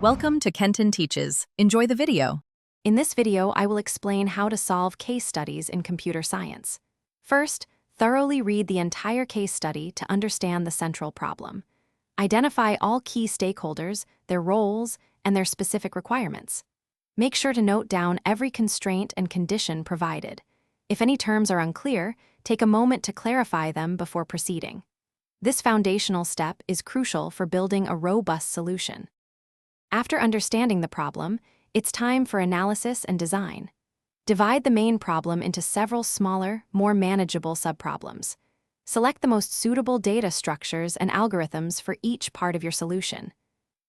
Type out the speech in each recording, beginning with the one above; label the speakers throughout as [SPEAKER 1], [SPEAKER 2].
[SPEAKER 1] Welcome to Kenton Teaches. Enjoy the video.
[SPEAKER 2] In this video, I will explain how to solve case studies in computer science. First, thoroughly read the entire case study to understand the central problem. Identify all key stakeholders, their roles, and their specific requirements. Make sure to note down every constraint and condition provided. If any terms are unclear, take a moment to clarify them before proceeding. This foundational step is crucial for building a robust solution. After understanding the problem, it's time for analysis and design. Divide the main problem into several smaller, more manageable subproblems. Select the most suitable data structures and algorithms for each part of your solution.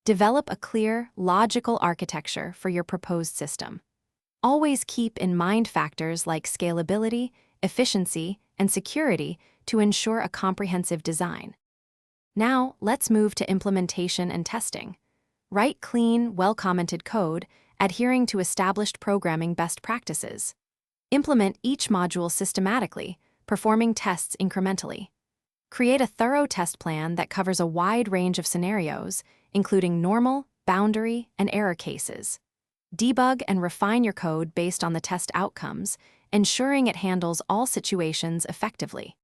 [SPEAKER 2] Develop a clear, logical architecture for your proposed system. Always keep in mind factors like scalability, efficiency, and security to ensure a comprehensive design. Now, let's move to implementation and testing. Write clean, well-commented code, adhering to established programming best practices. Implement each module systematically, performing tests incrementally. Create a thorough test plan that covers a wide range of scenarios, including normal, boundary, and error cases. Debug and refine your code based on the test outcomes, ensuring it handles all situations effectively.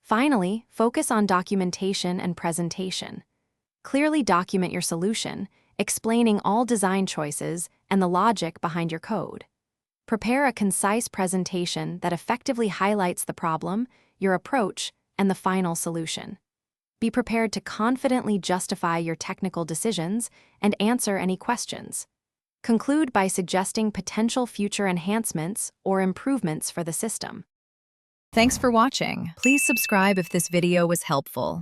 [SPEAKER 2] Finally, focus on documentation and presentation. Clearly document your solution, explaining all design choices and the logic behind your code. Prepare a concise presentation that effectively highlights the problem, your approach, and the final solution. Be prepared to confidently justify your technical decisions and answer any questions. Conclude by suggesting potential future enhancements or improvements for the system.
[SPEAKER 1] Thanks for watching. Please subscribe if this video was helpful.